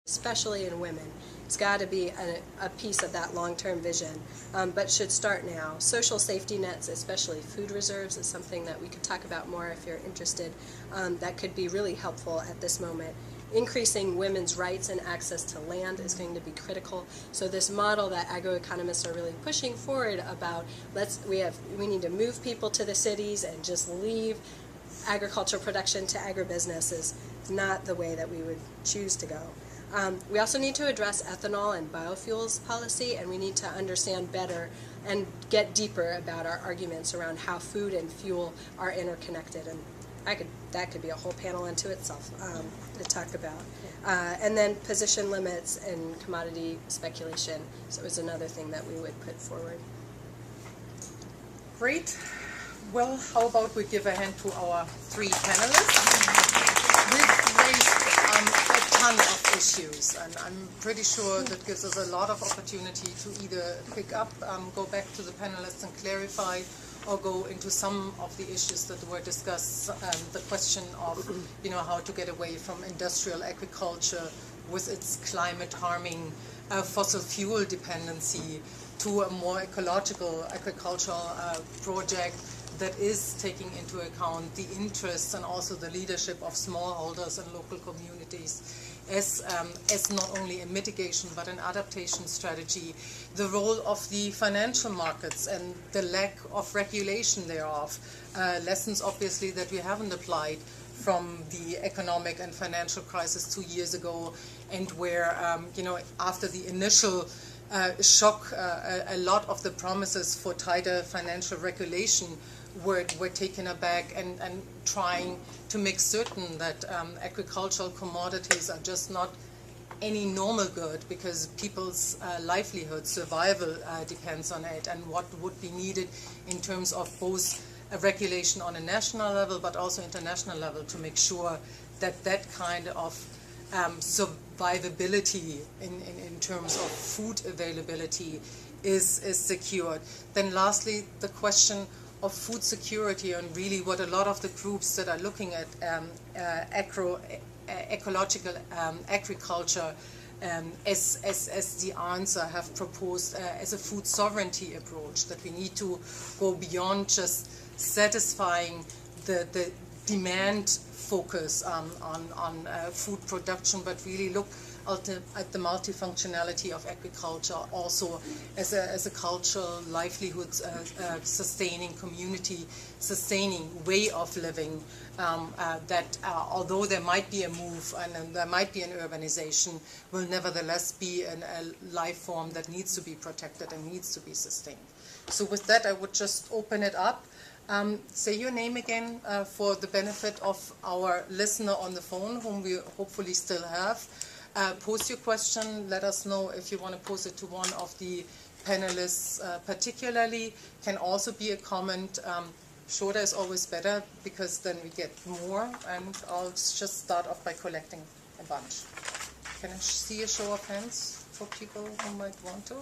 especially in women. It's got to be a piece of that long-term vision, but should start now. Social safety nets, especially food reserves, is something that we could talk about more if you're interested. That could be really helpful at this moment. Increasing women's rights and access to land is going to be critical. So this model that agroeconomists are really pushing forward about we need to move people to the cities and just leave agricultural production to agribusiness is not the way that we would choose to go. We also need to address ethanol and biofuels policy, and we need to understand better and get deeper about our arguments around how food and fuel are interconnected. And that could be a whole panel unto itself to talk about. And then position limits and commodity speculation. So it was another thing that we would put forward. Great. Well, how about we give a hand to our three panelists? We've raised a ton of issues, and I'm pretty sure that gives us a lot of opportunity to either pick up, go back to the panelists and clarify, or go into some of the issues that were discussed, the question of, how to get away from industrial agriculture with its climate-harming fossil fuel dependency to a more ecological agricultural project that is taking into account the interests and also the leadership of smallholders and local communities as not only a mitigation but an adaptation strategy, the role of the financial markets and the lack of regulation thereof, lessons obviously that we haven't applied from the economic and financial crisis 2 years ago, and where, after the initial shock, a lot of the promises for tighter financial regulation were taken aback, and trying to make certain that agricultural commodities are just not any normal good, because people's livelihood, survival depends on it, and what would be needed in terms of both a regulation on a national level but also international level to make sure that that kind of survivability in terms of food availability is secured. Then lastly, the question of food security, and really what a lot of the groups that are looking at ecological agriculture as the answer have proposed as a food sovereignty approach, that we need to go beyond just satisfying the demand focus on food production, but really look at the multifunctionality of agriculture also as a cultural livelihood sustaining, community sustaining way of living, that although there might be a move and there might be an urbanization, will nevertheless be a life form that needs to be protected and needs to be sustained. So with that, I would just open it up. Say your name again for the benefit of our listener on the phone, whom we hopefully still have. Post your question. Let us know if you want to pose it to one of the panelists particularly. Can also be a comment. Shorter is always better, because then we get more. And I'll just start off by collecting a bunch. Can I see a show of hands for people who might want to?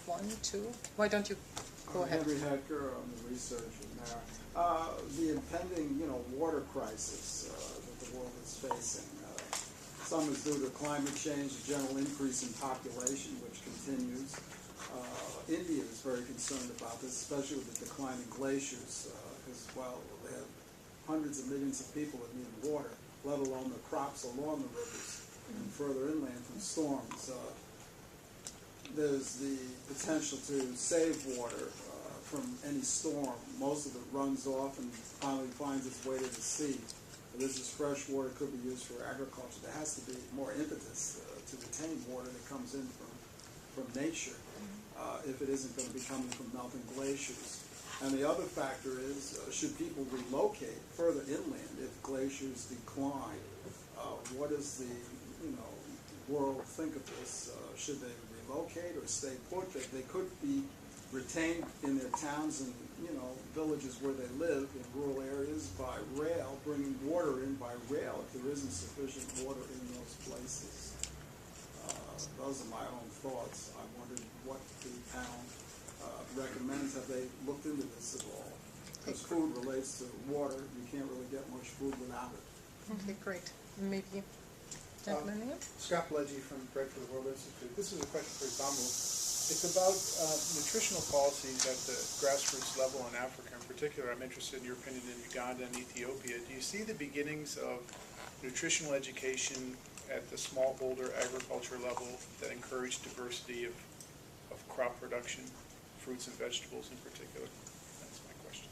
1, 2. Why don't you go ahead? Henry Hecker, I'm the researcher there. The impending, water crisis that the world is facing. Some is due to climate change, a general increase in population, which continues. India is very concerned about this, especially with the declining glaciers, because, they have hundreds of millions of people that need water, let alone the crops along the rivers and further inland from storms. There's the potential to save water from any storm. Most of it runs off and finally finds its way to the sea. This is fresh water, could be used for agriculture. There has to be more impetus to retain water that comes in from nature if it isn't going to be coming from melting glaciers. And the other factor is, should people relocate further inland if glaciers decline? What does the world think of this? Should they relocate or stay put? They could be retained in their towns and villages where they live in rural areas by rail, bringing water in by rail if there isn't sufficient water in those places. Those are my own thoughts. I wondered what the panel recommends. Have they looked into this at all? Because food relates to water. You can't really get much food without it. Okay, great. Maybe Gentleman here. Scott Pledgy from Bread for the World Institute. This is a question for Zaamu. It's about nutritional policies at the grassroots level in Africa in particular. I'm interested in your opinion in Uganda and Ethiopia. Do you see the beginnings of nutritional education at the smallholder agriculture level that encourage diversity of crop production, fruits and vegetables in particular? That's my question.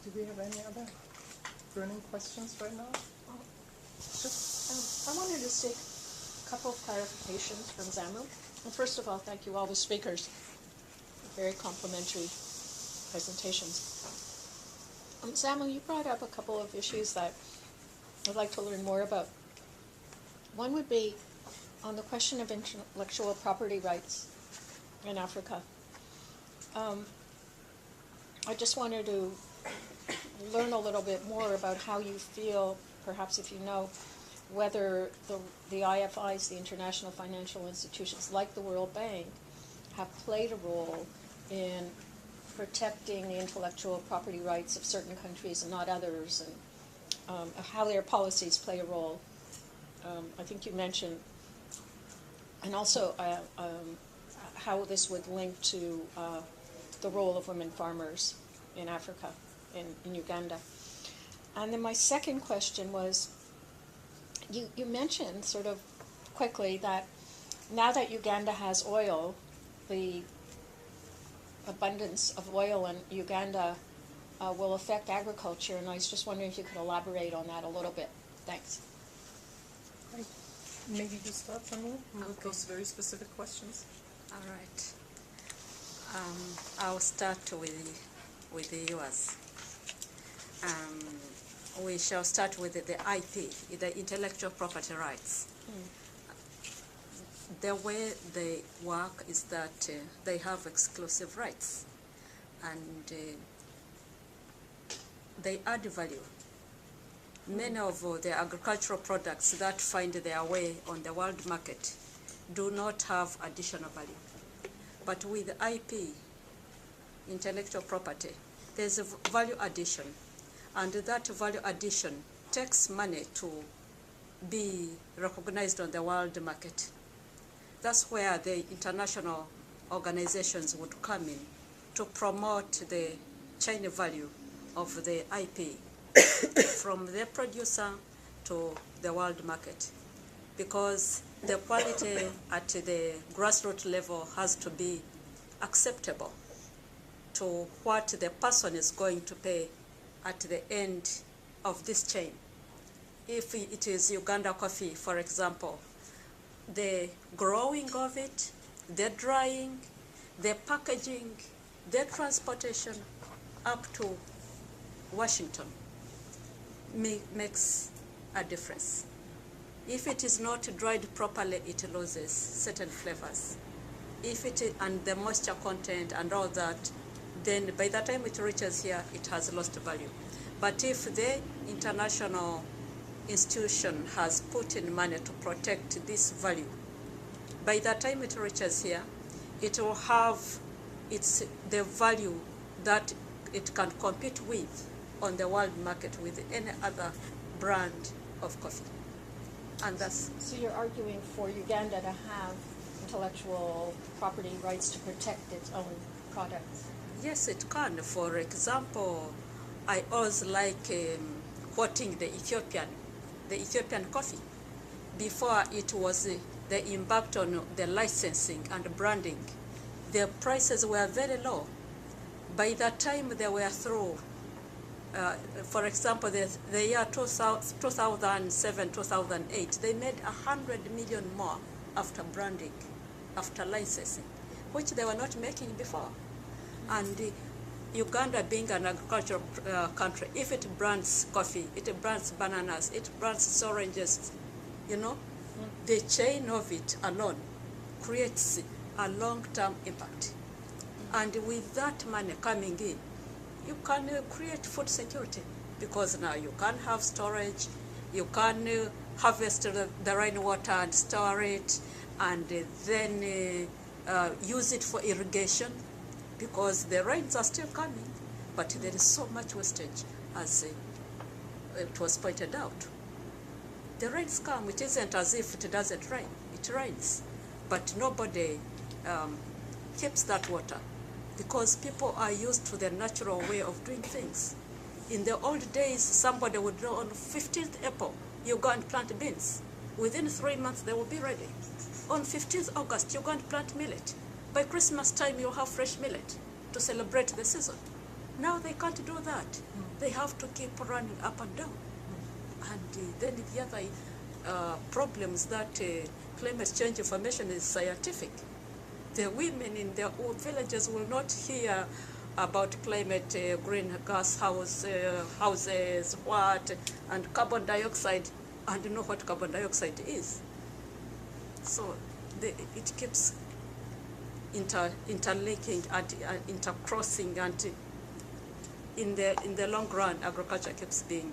Do we have any other burning questions right now? I wanted to seek a couple of clarifications from Zaamu. Well, first of all, thank you all the speakers for very complimentary presentations. Zaamu, you brought up a couple of issues that I'd like to learn more about. One would be on the question of intellectual property rights in Africa. I just wanted to learn a little bit more about how you feel, perhaps if you know, whether the IFIs, the international financial institutions like the World Bank, have played a role in protecting the intellectual property rights of certain countries and not others, and how their policies play a role. I think you mentioned, and also how this would link to the role of women farmers in Africa, in Uganda. And then my second question was, you mentioned sort of quickly that now that Uganda has oil, the abundance of oil in Uganda will affect agriculture, and I was just wondering if you could elaborate on that a little bit. Thanks. Maybe you start, Zaamu, with those very specific questions. All right. I'll start with yours. We shall start with the IP, the intellectual property rights. The way they work is that they have exclusive rights, and they add value. Many of the agricultural products that find their way on the world market do not have additional value. But with IP, intellectual property, there's a value addition. And that value addition takes money to be recognized on the world market. That's where the international organizations would come in to promote the chain value of the IP from the producer to the world market. Because the quality at the grassroots level has to be acceptable to what the person is going to pay at the end of this chain. If it is Uganda coffee, for example, the growing of it, the drying, the packaging, the transportation up to Washington makes a difference. If it is not dried properly, it loses certain flavors. If it and the moisture content and all that, then by the time it reaches here, it has lost value. But if the international institution has put in money to protect this value, by the time it reaches here, it will have the value that it can compete with on the world market with any other brand of coffee. And that's... So you're arguing for Uganda to have intellectual property rights to protect its own products? Yes, it can. For example, I always like quoting the Ethiopian coffee. Before it was the impact on the licensing and branding, the prices were very low. By the time they were through, for example, the year 2007, 2008, they made 100 million more after branding, after licensing, which they were not making before. And Uganda being an agricultural country, if it brands coffee, it brands bananas, it brands oranges, the chain of it alone creates a long-term impact. And with that money coming in, you can create food security, because now you can have storage, you can harvest the rainwater and store it, and then use it for irrigation, because the rains are still coming, but there is so much wastage, as it was pointed out. The rains come. It isn't as if it doesn't rain. It rains. But nobody keeps that water because people are used to the natural way of doing things. In the old days, somebody would know on 15th April, you go and plant beans. Within 3 months, they will be ready. On 15th August, you go and plant millet. By Christmas time, you'll have fresh millet to celebrate the season. Now they can't do that. They have to keep running up and down. And then the other problems that climate change information is scientific. The women in their own villages will not hear about climate, greenhouse houses, what, and carbon dioxide, and know what carbon dioxide is. So it keeps interlinking and intercrossing, and in the long run, agriculture keeps being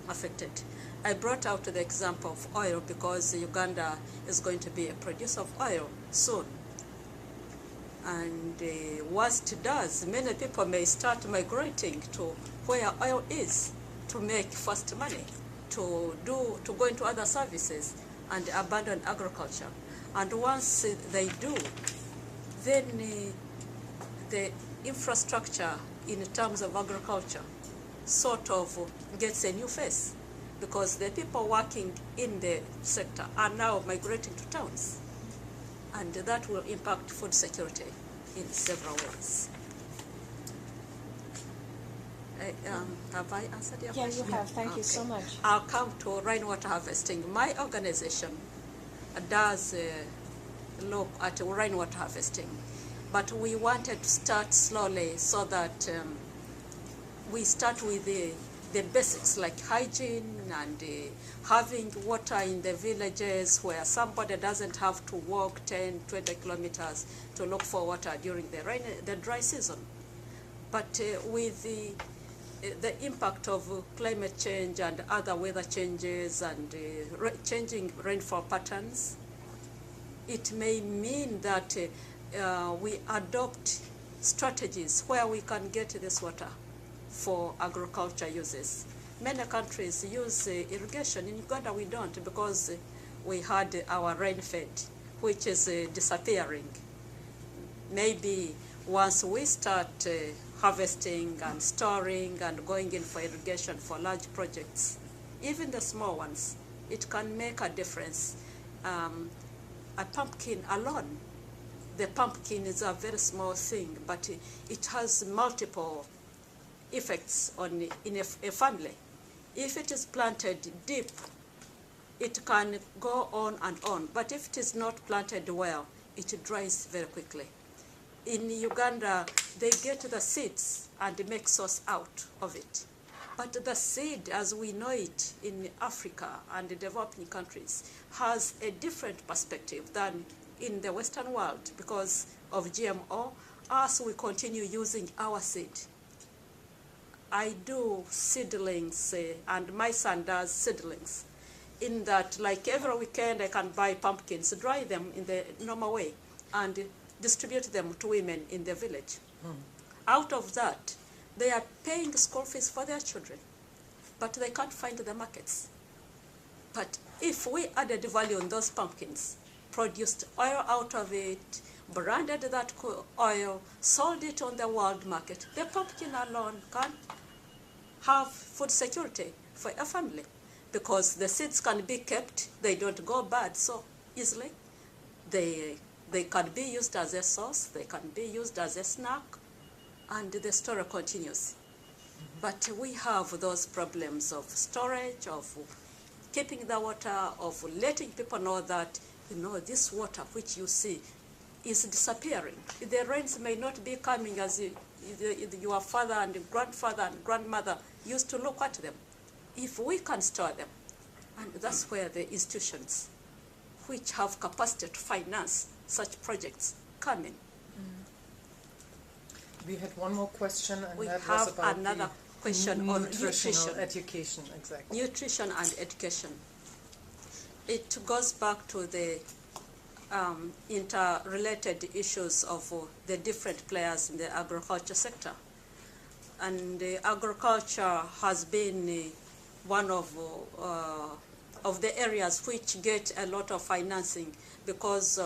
affected. I brought out the example of oil because Uganda is going to be a producer of oil soon. And once it does, many people may start migrating to where oil is to make fast money, to go into other services and abandon agriculture. And once they do, then the infrastructure in terms of agriculture sort of gets a new face because the people working in the sector are now migrating to towns. And that will impact food security in several ways. Have I answered your question? Yeah, you have. Thank you so much. I'll come to rainwater harvesting. My organization does look at rainwater harvesting, but we wanted to start slowly so that we start with the basics like hygiene and having water in the villages where somebody doesn't have to walk 10, 20 kilometers to look for water during the dry season. But with the impact of climate change and other weather changes and changing rainfall patterns, it may mean that we adopt strategies where we can get this water for agriculture uses. Many countries use irrigation. In Uganda, we don't because we had our rain-fed, which is disappearing. Maybe once we start harvesting and storing and going in for irrigation for large projects, even the small ones, it can make a difference. A pumpkin alone, the pumpkin is a very small thing, but it has multiple effects in a family. If it is planted deep, it can go on and on. But if it is not planted well, it dries very quickly. In Uganda, they get the seeds and make sauce out of it. But the seed, as we know it in Africa and the developing countries, has a different perspective than in the Western world because of GMO, as we continue using our seed. I do seedlings, and my son does seedlings, in that like every weekend I can buy pumpkins, dry them in the normal way, and distribute them to women in the village. Out of that, they are paying school fees for their children, but they can't find the markets. But if we added value on those pumpkins, produced oil out of it, branded that oil, sold it on the world market, the pumpkin alone can have food security for a family because the seeds can be kept, they don't go bad so easily. They can be used as a sauce, they can be used as a snack, and the story continues. But we have those problems of storage, of keeping the water, of letting people know that, this water which you see is disappearing. The rains may not be coming as your father and grandfather and grandmother used to look at them. If we can store them, and that's where the institutions which have capacity to finance such projects come in. We had one more question, and We that have was about another the question on nutritional nutrition. education, exactly. Nutrition and education. It goes back to the interrelated issues of the different players in the agriculture sector. And agriculture has been one of of the areas which get a lot of financing because